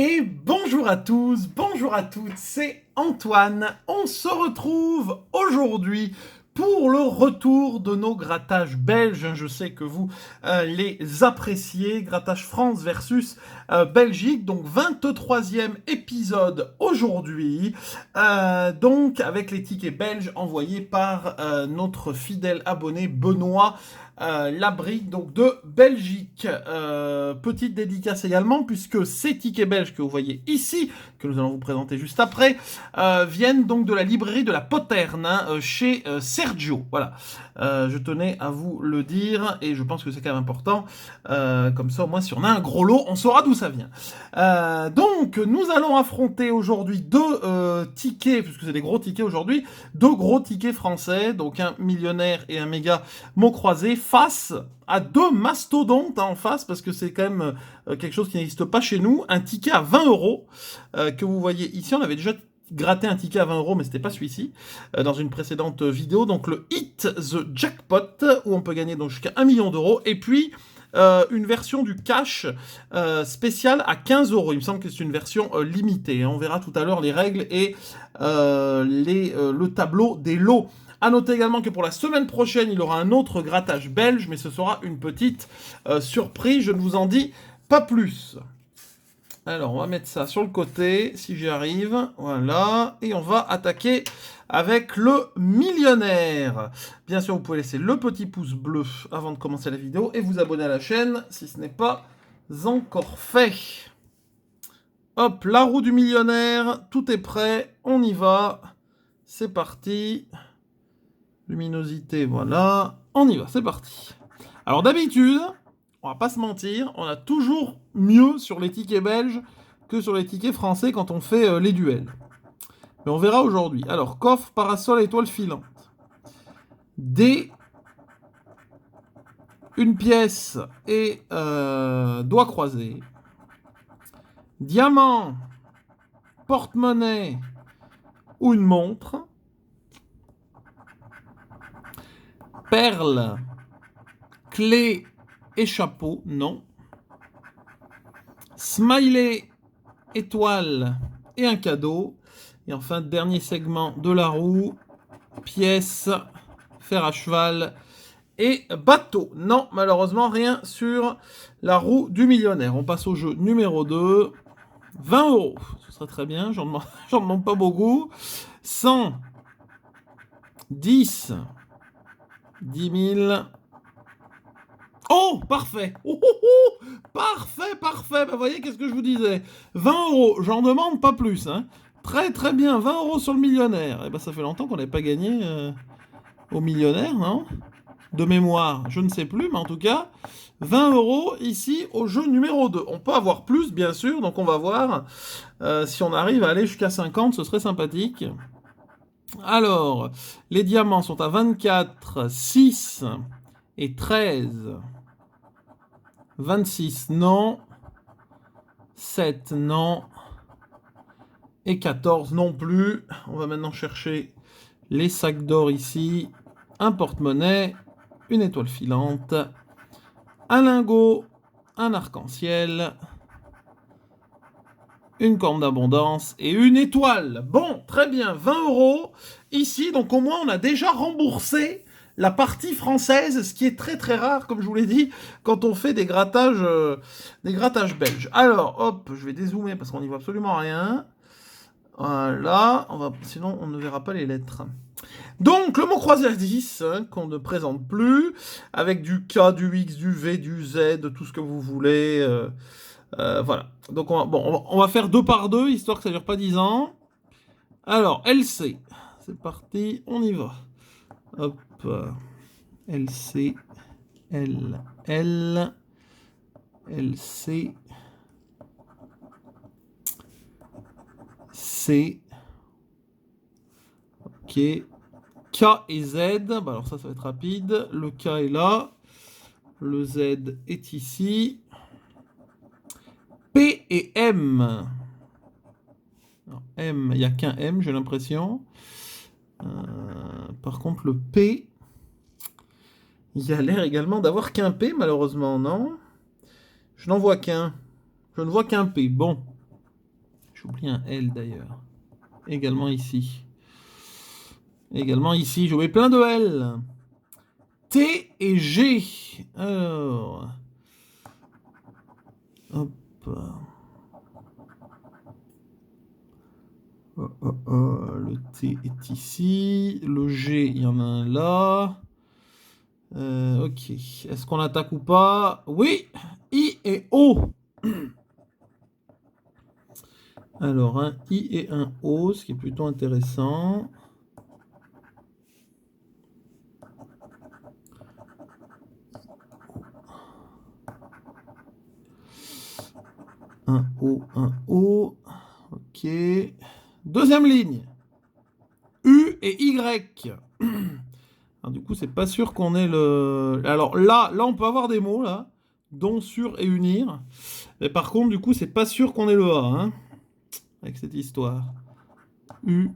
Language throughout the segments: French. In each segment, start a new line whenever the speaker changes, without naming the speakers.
Et bonjour à tous, bonjour à toutes, c'est Antoine. On se retrouve aujourd'hui pour le retour de nos grattages belges. Je sais que vous les appréciez. Grattage France versus Belgique. Donc 23e épisode aujourd'hui. Donc avec les tickets belges envoyés par notre fidèle abonné Benoît. Labrique donc de Belgique. Petite dédicace également puisque ces tickets belges que vous voyez ici, que nous allons vous présenter juste après, viennent donc de la librairie de la Poterne chez Sergio. Voilà, je tenais à vous le dire et je pense que c'est quand même important. Comme ça au moins si on a un gros lot, on saura d'où ça vient. Donc nous allons affronter aujourd'hui deux tickets, puisque c'est des gros tickets aujourd'hui, deux gros tickets français, donc un millionnaire et un méga mots croisés, face à deux mastodontes en face, parce que c'est quand même quelque chose qui n'existe pas chez nous. Un ticket à 20 euros que vous voyez ici. On avait déjà gratté un ticket à 20 euros, mais c'était pas celui-ci, dans une précédente vidéo. Donc le Hit the Jackpot, où on peut gagner donc jusqu'à 1 million d'euros. Et puis une version du cash spécial à 15 euros. Il me semble que c'est une version limitée. On verra tout à l'heure les règles et le tableau des lots. À noter également que pour la semaine prochaine, il y aura un autre grattage belge, mais ce sera une petite surprise. Je ne vous en dis pas plus. Alors, on va mettre ça sur le côté, si j'y arrive. Voilà. Et on va attaquer avec le millionnaire. Bien sûr, vous pouvez laisser le petit pouce bleu avant de commencer la vidéo et vous abonner à la chaîne si ce n'est pas encore fait. Hop, la roue du millionnaire. Tout est prêt. On y va. C'est parti. Luminosité, voilà. On y va, c'est parti. Alors d'habitude, on va pas se mentir, on a toujours mieux sur les tickets belges que sur les tickets français quand on fait les duels. Mais on verra aujourd'hui. Alors, coffre, parasol, étoile filante. Dés, une pièce et doigts croisés. Diamant, porte-monnaie ou une montre. Perle, clé et chapeau, non. Smiley, étoile et un cadeau. Et enfin, dernier segment de la roue, pièce, fer à cheval et bateau. Non, malheureusement, rien sur la roue du millionnaire. On passe au jeu numéro 2. 20 euros, ce serait très bien, j'en demande pas beaucoup. 100, 10, 10 000. Oh, parfait. Parfait, parfait. Bah, voyez, qu'est-ce que je vous disais. 20 euros, j'en demande pas plus. Hein. Très, très bien. 20 euros sur le millionnaire. Et bah, ça fait longtemps qu'on n'avait pas gagné au millionnaire, non? De mémoire, je ne sais plus, mais en tout cas, 20 euros ici au jeu numéro 2. On peut avoir plus, bien sûr, donc on va voir si on arrive à aller jusqu'à 50, ce serait sympathique. Alors, les diamants sont à 24, 6 et 13. 26, non. 7, non. Et 14, non plus. On va maintenant chercher les sacs d'or ici. Un porte-monnaie, une étoile filante, un lingot, un arc-en-ciel, une corne d'abondance et une étoile. Bon, très bien, 20 euros ici. Donc au moins, on a déjà remboursé la partie française, ce qui est très très rare, comme je vous l'ai dit, quand on fait des grattages belges. Alors, hop, je vais dézoomer parce qu'on n'y voit absolument rien. Voilà, sinon on ne verra pas les lettres. Donc, le mot croisé à 10, hein, qu'on ne présente plus, avec du K, du X, du V, du Z, tout ce que vous voulez. Voilà. Donc, on va faire 2 par 2, histoire que ça ne dure pas 10 ans. Alors, LC. C'est parti, on y va. Hop. LC. L. L. LC. C. Ok. K et Z. Bah alors ça va être rapide. Le K est là. Le Z est ici. P et M. Alors, M, il n'y a qu'un M, j'ai l'impression. Par contre, le P, il y a l'air également d'avoir qu'un P, malheureusement, non? Je n'en vois qu'un. Je ne vois qu'un P. Bon. J'oublie un L d'ailleurs. Également ici. Également ici, j'oublie plein de L. T et G. Alors. Hop. Le T est ici. Le G, il y en a un là. Ok. Est-ce qu'on attaque ou pas? Oui. I et O. Alors, un I et un O, ce qui est plutôt intéressant. Un O, un O. Ok. Deuxième ligne. U et Y. Alors, du coup, c'est pas sûr qu'on ait le... Alors là, on peut avoir des mots, là. Dont, sur et unir. Mais par contre, du coup, c'est pas sûr qu'on ait le A, hein. Avec cette histoire. U,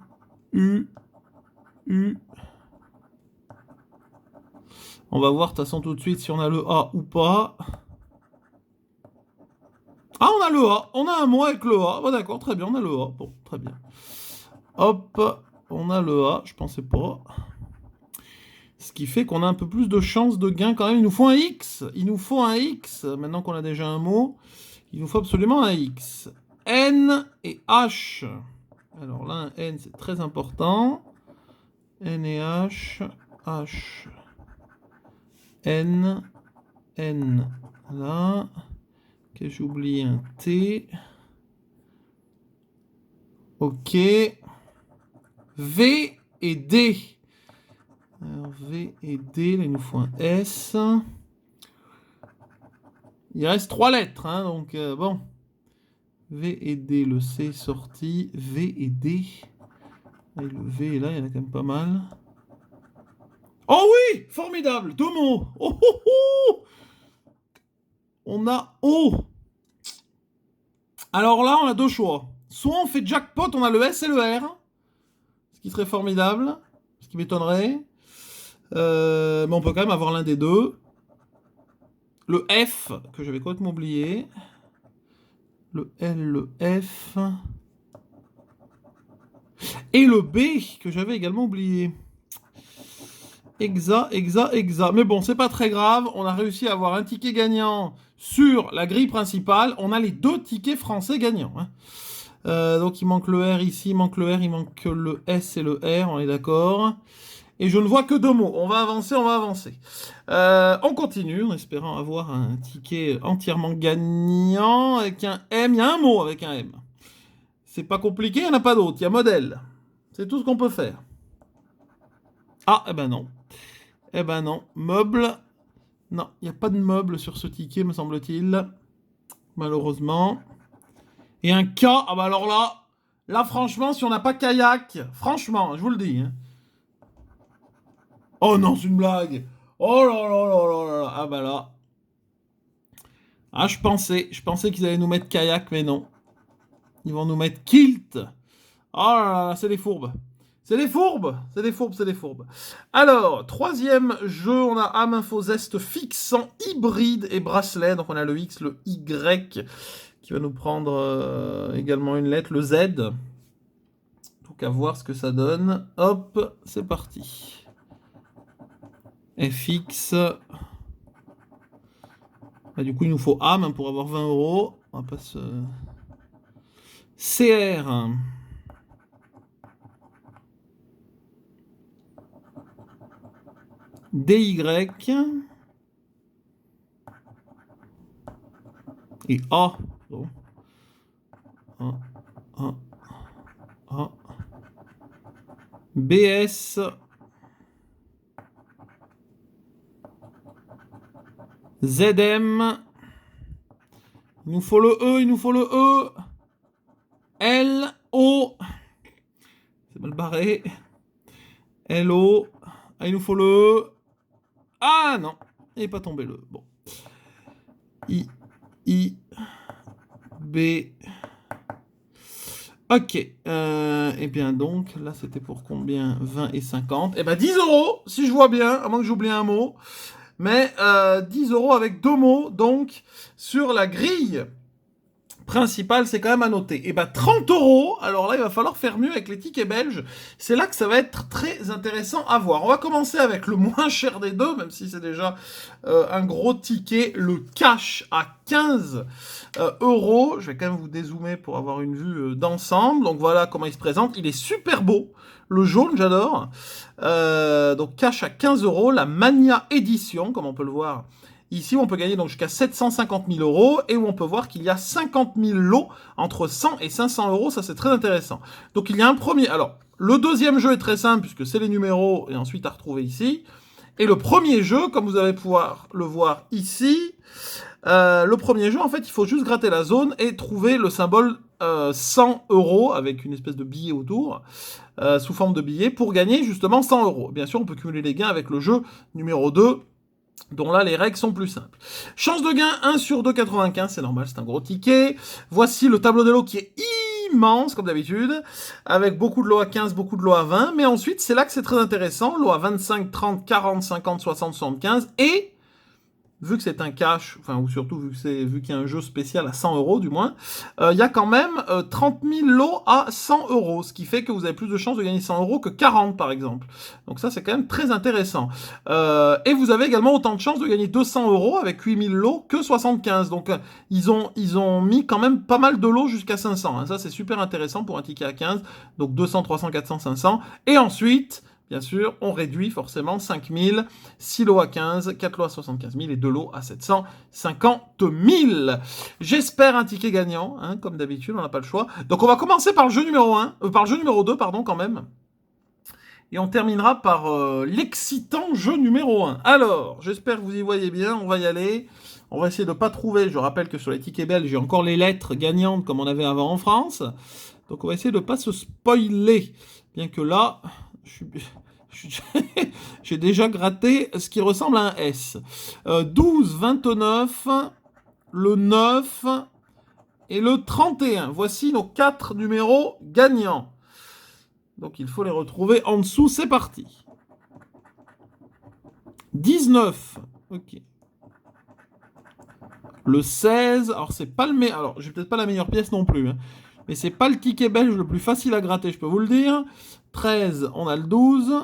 U, U. On va voir de toute façon tout de suite si on a le A ou pas. Ah, on a le A. On a un mot avec le A. Bah, d'accord, très bien, on a le A. Bon, très bien. Hop, on a le A. Je pensais pas. Ce qui fait qu'on a un peu plus de chances de gain quand même. Il nous faut un X. Il nous faut un X. Maintenant qu'on a déjà un mot, il nous faut absolument un X. N et H. Alors là, un N, c'est très important. N et H. H. N. N. Là. Ok, j'ai oublié un T. Ok. V et D. Alors, V et D, là, il nous faut un S. Il reste 3 lettres, hein, donc bon. V et D, le C est sorti. V et D. Et le V est là, il y en a quand même pas mal. Oh oui! Formidable! 2 mots! Oh, oh, oh! On a O. Alors là, on a 2 choix. Soit on fait jackpot, on a le S et le R. Ce qui serait formidable. Ce qui m'étonnerait. Mais on peut quand même avoir l'un des deux. Le F, que j'avais complètement oublié. Le L, le F. Et le B, que j'avais également oublié. Exa. Mais bon, c'est pas très grave. On a réussi à avoir un ticket gagnant sur la grille principale. On a les 2 tickets français gagnants. Hein. Donc il manque le R ici, il manque le R, il manque le S et le R, on est d'accord. Et je ne vois que 2 mots. On va avancer, on va avancer. On continue en espérant avoir un ticket entièrement gagnant avec un M. Il y a un mot avec un M. C'est pas compliqué, il n'y en a pas d'autre. Il y a modèle. C'est tout ce qu'on peut faire. Ah, eh ben non. Eh ben non. Meuble. Non, il n'y a pas de meuble sur ce ticket, me semble-t-il. Malheureusement. Et un K. Ah bah alors là. Là, franchement, si on n'a pas kayak. Franchement, je vous le dis. Hein. Oh non, c'est une blague. Oh là là là là là. Ah bah là. Ah, je pensais qu'ils allaient nous mettre kayak, mais non. Ils vont nous mettre kilt. Oh là là, c'est des fourbes. C'est des fourbes. C'est des fourbes, c'est des fourbes. Alors, troisième jeu, on a âme, info, zeste, fixant, hybride et bracelet. Donc on a le X, le Y, qui va nous prendre également une lettre, le Z. Donc à voir ce que ça donne. Hop, c'est parti. FX. Bah, du coup, il nous faut âme pour avoir 20 euros. On va pas se... CR. DY. Et A. Bon. A. BS. ZM. Il nous faut le E, il nous faut le E. L, O. C'est mal barré. L, O. Ah, il nous faut le E. Ah non, il n'est pas tombé le E. Bon. I, B. Ok. Et bien donc, là c'était pour combien? 20 et 50. Et ben 10 euros, si je vois bien, à moins que j'oublie un mot. Mais 10 euros avec 2 mots, donc, sur la grille principal, c'est quand même à noter. Et bah 30 €, alors là, il va falloir faire mieux avec les tickets belges. C'est là que ça va être très intéressant à voir. On va commencer avec le moins cher des deux, même si c'est déjà un gros ticket, le cash à 15 €. Je vais quand même vous dézoomer pour avoir une vue d'ensemble. Donc voilà comment il se présente. Il est super beau. Le jaune, j'adore. Donc cash à 15 €, la Mania édition, comme on peut le voir. Ici, on peut gagner donc jusqu'à 750 000 € et où on peut voir qu'il y a 50 000 lots entre 100 et 500 €. Ça, c'est très intéressant. Donc, il y a un premier. Alors, le deuxième jeu est très simple puisque c'est les numéros et ensuite à retrouver ici. Et le premier jeu, comme vous allez pouvoir le voir ici, le premier jeu, en fait, il faut juste gratter la zone et trouver le symbole 100 € avec une espèce de billet autour, sous forme de billet, pour gagner justement 100 €. Bien sûr, on peut cumuler les gains avec le jeu numéro 2, dont là, les règles sont plus simples. Chance de gain, 1 sur 2,95, c'est normal, c'est un gros ticket. Voici le tableau des lots qui est immense, comme d'habitude, avec beaucoup de lots à 15, beaucoup de lots à 20. Mais ensuite, c'est là que c'est très intéressant. Lots à 25, 30, 40, 50, 60, 75. Et vu que c'est un cash, enfin, ou surtout vu qu'il y a un jeu spécial à 100 € du moins, il y a quand même 30 000 lots à 100 €, ce qui fait que vous avez plus de chances de gagner 100 € que 40 par exemple. Donc ça, c'est quand même très intéressant. Et vous avez également autant de chances de gagner 200 € avec 8 000 lots que 75. Donc ils ont mis quand même pas mal de lots jusqu'à 500. Hein. Ça, c'est super intéressant pour un ticket à 15. Donc 200, 300, 400, 500. Et ensuite, bien sûr, on réduit forcément 5 000, 6 lots à 15, 4 lots à 75 000 et 2 lots à 750 000. J'espère un ticket gagnant, hein, comme d'habitude, on n'a pas le choix. Donc on va commencer par le jeu numéro 1, par le jeu numéro 2, pardon, quand même. Et on terminera par l'excitant jeu numéro 1. Alors, j'espère que vous y voyez bien, on va y aller. On va essayer de ne pas trouver, je rappelle que sur les tickets belges, j'ai encore les lettres gagnantes comme on avait avant en France. Donc on va essayer de ne pas se spoiler. Bien que là, j'ai déjà gratté ce qui ressemble à un S. 12, 29, le 9 et le 31. Voici nos 4 numéros gagnants. Donc il faut les retrouver en dessous. C'est parti. 19. Ok. Le 16. Alors c'est pas le meilleur. Alors j'ai peut-être pas la meilleure pièce non plus. Hein. Mais c'est pas le ticket belge le plus facile à gratter, je peux vous le dire. 13, on a le 12.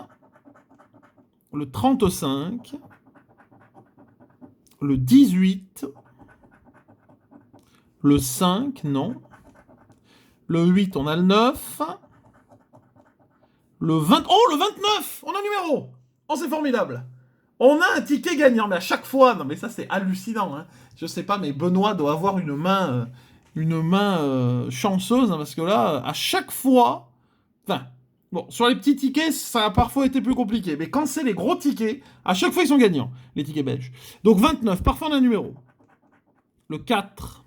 Le 35. Le 18. Le 5, non. Le 8, on a le 9. Le 20... Oh, le 29! On a un numéro! Oh, c'est formidable! On a un ticket gagnant, mais à chaque fois... Non, mais ça, c'est hallucinant. Hein. Je sais pas, mais Benoît doit avoir une main chanceuse, hein, parce que là, à chaque fois... Enfin, bon, sur les petits tickets, ça a parfois été plus compliqué. Mais quand c'est les gros tickets, à chaque fois, ils sont gagnants, les tickets belges. Donc 29, parfois on a un numéro. Le 4...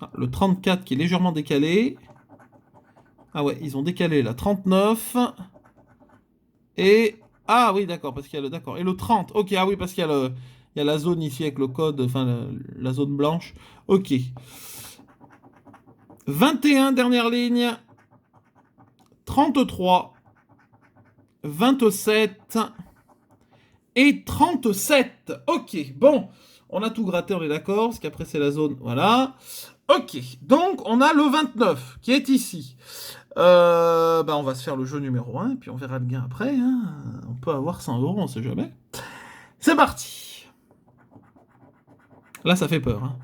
Ah, le 34 qui est légèrement décalé. Ah ouais, ils ont décalé là. 39. Et... Ah oui, d'accord, parce qu'il y a le... D'accord. Et le 30. Ok, ah oui, parce qu'il y a il y a la zone ici avec le code, enfin la zone blanche. Ok. 21, dernière ligne. 33. 27. Et 37. Ok, bon. On a tout gratté, on est d'accord, parce qu'après c'est la zone... Voilà. Ok, donc on a le 29 qui est ici. On va se faire le jeu numéro 1 et puis on verra le gain après. Hein. On peut avoir 100 €, on sait jamais. C'est parti. Là, ça fait peur. Hein.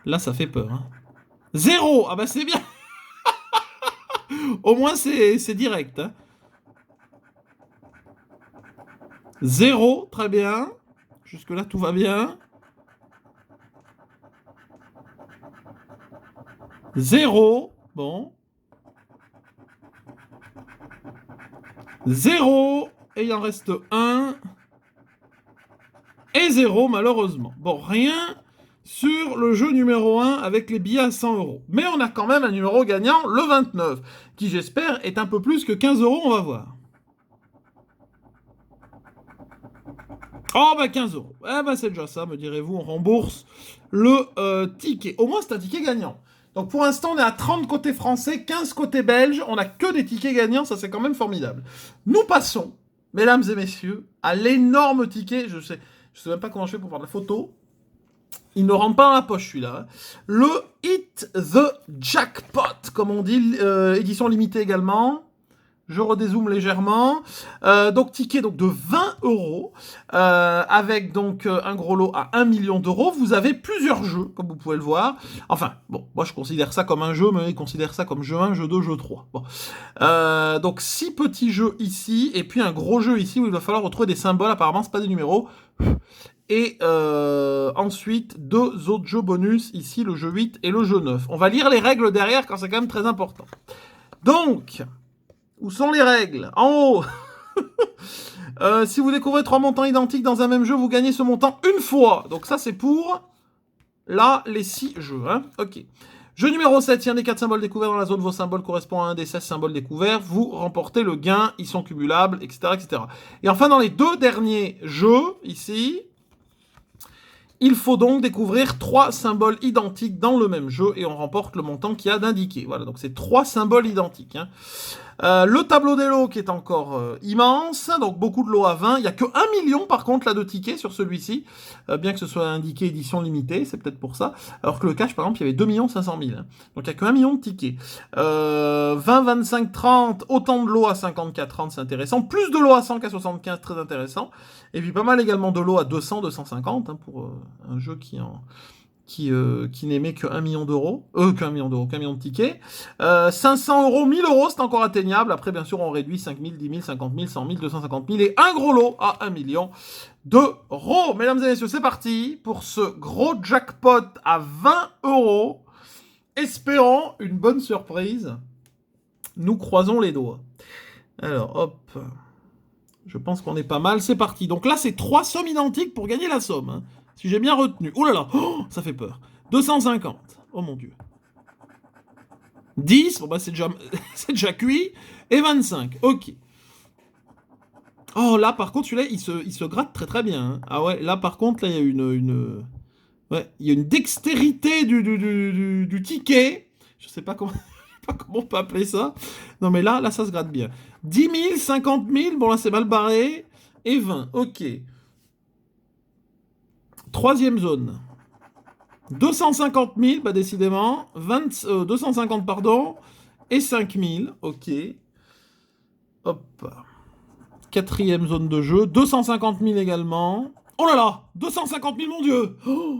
Là, ça fait peur. Hein. 0. Ah bah c'est bien. Au moins, c'est direct. Hein. 0, très bien. Jusque-là, tout va bien. 0, bon. 0, et il en reste 1. Et 0, malheureusement. Bon, rien sur le jeu numéro 1 avec les billets à 100 €. Mais on a quand même un numéro gagnant, le 29, qui j'espère est un peu plus que 15 €, on va voir. Oh bah 15 €. Eh bah c'est déjà ça, me direz-vous, on rembourse le ticket. Au moins c'est un ticket gagnant. Donc pour l'instant on est à 30 côté français, 15 côté belge, on n'a que des tickets gagnants, ça c'est quand même formidable. Nous passons, mesdames et messieurs, à l'énorme ticket, je sais même pas comment je fais pour faire de la photo. Il ne rentre pas dans la poche, celui-là. Hein. Le Hit the Jackpot, comme on dit, édition limitée également. Je redézoome légèrement. Donc, ticket donc, de 20 €, avec donc un gros lot à 1 million d'euros. Vous avez plusieurs jeux, comme vous pouvez le voir. Enfin, bon, moi je considère ça comme un jeu, mais ils considèrent ça comme jeu 1, jeu 2, jeu 3. Bon. Donc, 6 petits jeux ici, et puis un gros jeu ici où il va falloir retrouver des symboles. Apparemment, c'est pas des numéros. Et ensuite, 2 autres jeux bonus, ici le jeu 8 et le jeu 9. On va lire les règles derrière, car c'est quand même très important. Donc... Où sont les règles? En haut. Si vous découvrez 3 montants identiques dans un même jeu, vous gagnez ce montant une fois. Donc ça, c'est pour, là, les 6 jeux. Hein. Ok. Jeu numéro 7, si un des 4 symboles découverts dans la zone, vos symboles correspond à un des 16 symboles découverts, vous remportez le gain, ils sont cumulables, etc., etc. Et enfin, dans les 2 derniers jeux, ici, il faut donc découvrir 3 symboles identiques dans le même jeu, et on remporte le montant qu'il y a d'indiqué. Voilà, donc c'est 3 symboles identiques. Hein. Le tableau des lots qui est encore immense, donc beaucoup de lots à 20. Il n'y a que 1 million par contre là de tickets sur celui-ci, bien que ce soit indiqué édition limitée, c'est peut-être pour ça. Alors que le cash par exemple, il y avait 2 500 000. Hein. Donc il n'y a que 1 million de tickets. 20, 25, 30, autant de lots à 54, 30, c'est intéressant. Plus de lots à 100 qu'à 75, très intéressant. Et puis pas mal également de lots à 200, 250, hein, pour un jeu qui n'émet que 1 million d'euros, qu'un million d'euros, qu'un million de tickets. 500 €, 1000 €, c'est encore atteignable. Après, bien sûr, on réduit 5 000, 10 000, 50 000, 100 000, 250 000 et un gros lot à 1 million d'euros. Mesdames et messieurs, c'est parti pour ce gros jackpot à 20 €. Espérons une bonne surprise. Nous croisons les doigts. Alors, hop. Je pense qu'on est pas mal. C'est parti. Donc là, c'est 3 sommes identiques pour gagner la somme. Hein. Si j'ai bien retenu. Oh là là, ça fait peur. 250. Oh mon Dieu. 10, bon bah c'est déjà cuit. Et 25, ok. Oh là, par contre, celui-là, il se gratte très très bien. Hein. Ah ouais, là par contre, là, il y a ouais, il y a une dextérité du ticket. Je sais pas comment... comment on peut appeler ça. Non mais là, ça se gratte bien. 10 000, 50 000, bon là c'est mal barré. Et 20, ok. Troisième zone. 250 000, bah décidément. 250, pardon. Et 5 000, ok. Hop. Quatrième zone de jeu. 250 000 également. Oh là là, 250 000, mon Dieu. Oh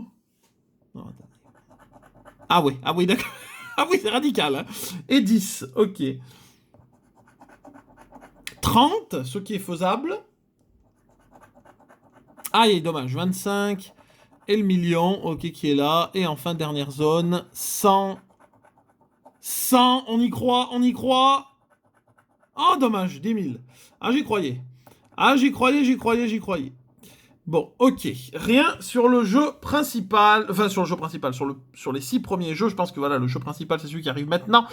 non, ah oui, d'accord. Ah oui, c'est radical. Hein. Et 10, ok. 30, ce qui est faisable. Ah, il est dommage. 25. Et le million, ok, qui est là. Et enfin, dernière zone. 100. 100, on y croit, on y croit. Oh, dommage, 10 000. Ah, j'y croyais. Ah, j'y croyais. Bon, ok. Rien sur le jeu principal. Enfin, sur le jeu principal. Sur les 6 premiers jeux, je pense que voilà, le jeu principal, c'est celui qui arrive maintenant.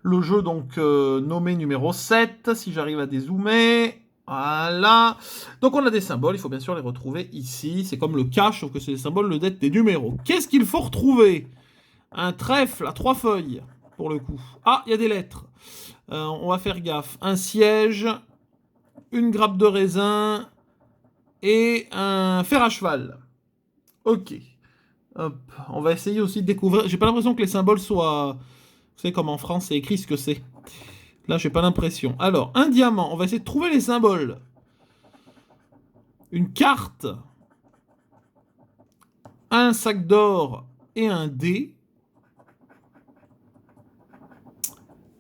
Le jeu, donc, nommé numéro 7. Si j'arrive à dézoomer. Voilà. Donc, on a des symboles. Il faut bien sûr les retrouver ici. C'est comme le cash, sauf que c'est des symboles, le dette des numéros. Qu'est-ce qu'il faut retrouver? Un trèfle à 3 feuilles, pour le coup. Ah, il y a des lettres. On va faire gaffe. Un siège, une grappe de raisin et un fer à cheval. Ok. Hop. On va essayer aussi de découvrir... J'ai pas l'impression que les symboles soient... Vous savez comme en France, c'est écrit ce que c'est. Là, j'ai pas l'impression. Alors, un diamant. On va essayer de trouver les symboles. Une carte. Un sac d'or et un dé.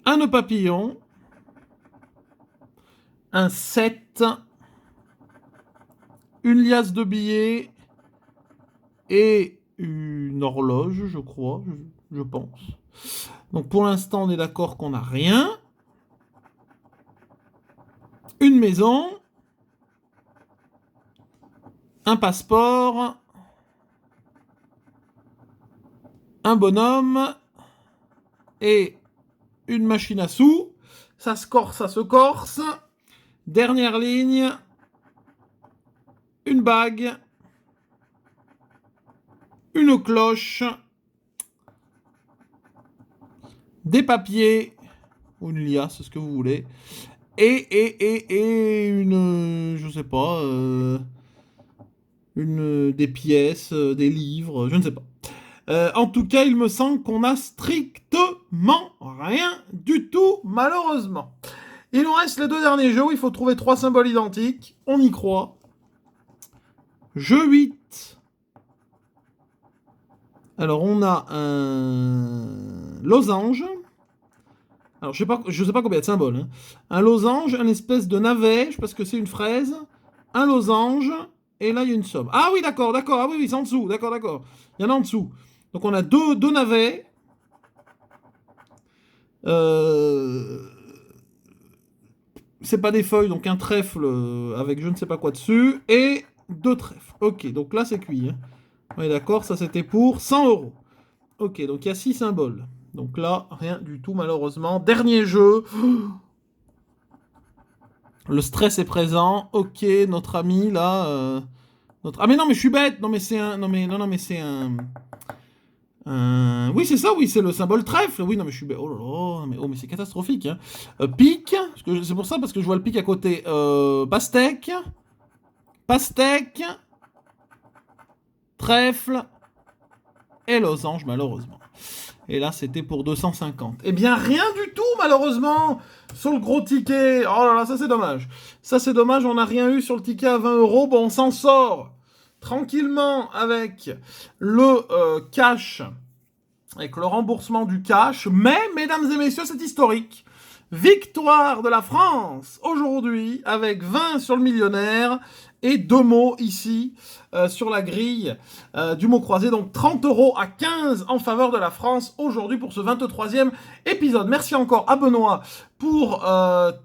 Un nœud papillon. Un 7. Une liasse de billets. Et une horloge, je crois. Je pense. Donc, pour l'instant, on est d'accord qu'on n'a rien. Une maison. Un passeport. Un bonhomme. Et une machine à sous. Ça se corse. Dernière ligne. Une bague. Une cloche. Des papiers. Ou une liasse, ce que vous voulez. Et une... je sais pas... des pièces, des livres, je ne sais pas. En tout cas, il me semble qu'on a strictement rien du tout, malheureusement. Il nous reste les deux derniers jeux où il faut trouver 3 symboles identiques. On y croit. Jeu 8. Alors, on a un losange. Alors, je sais pas combien de symboles, hein. Un losange, un espèce de navet, je sais pas ce que c'est, une fraise. Un losange, et là, il y a une somme. Ah oui, d'accord. Ah oui, c'est en dessous. D'accord. Il y en a en dessous. Donc, on a deux navets. C'est pas des feuilles, donc un trèfle avec je ne sais pas quoi dessus. Et 2 trèfles. Ok, donc là, c'est cuit, hein. On est d'accord, ça c'était pour 100 euros. Ok, donc il y a 6 symboles. Donc là, rien du tout, malheureusement. Dernier jeu. Le stress est présent. Ok, notre ami là. Ah mais non, mais je suis bête. Non mais c'est un. Non mais c'est un. Oui, c'est ça, oui, c'est le symbole trèfle. Oui, non mais je suis bête. Oh là là, mais c'est catastrophique, hein. Pique. C'est pour ça parce que je vois le pique à côté. Pastèque. Trèfle et losange, malheureusement. Et là, c'était pour 250. Eh bien, rien du tout, malheureusement, sur le gros ticket. Oh là là, ça c'est dommage. Ça c'est dommage, on n'a rien eu sur le ticket à 20 euros. Bon, on s'en sort tranquillement avec le cash, avec le remboursement du cash. Mais, mesdames et messieurs, c'est historique. Victoire de la France aujourd'hui avec 20 sur le millionnaire et 2 mots ici sur la grille du mot croisé. Donc 30 euros à 15 en faveur de la France aujourd'hui pour ce 23e épisode. Merci encore à Benoît pour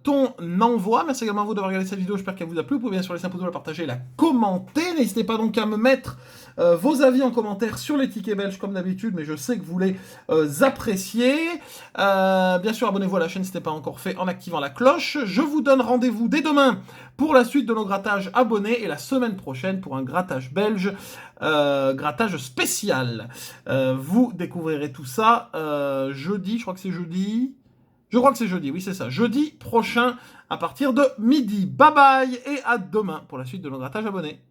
ton envoi. Merci également à vous d'avoir regardé cette vidéo. J'espère qu'elle vous a plu. Vous pouvez bien sûr laisser un pouce bleu, la partager et la commenter. N'hésitez pas donc à me mettre vos avis en commentaire sur les tickets belges comme d'habitude, mais je sais que vous les appréciez. Bien sûr, abonnez-vous à la chaîne si ce n'est pas encore fait en activant la cloche. Je vous donne rendez-vous dès demain pour la suite de nos grattages abonnés et la semaine prochaine pour un grattage belge, grattage spécial. Vous découvrirez tout ça jeudi, je crois que c'est jeudi. Je crois que c'est jeudi, oui c'est ça. Jeudi prochain à partir de midi. Bye bye et à demain pour la suite de nos grattages abonnés.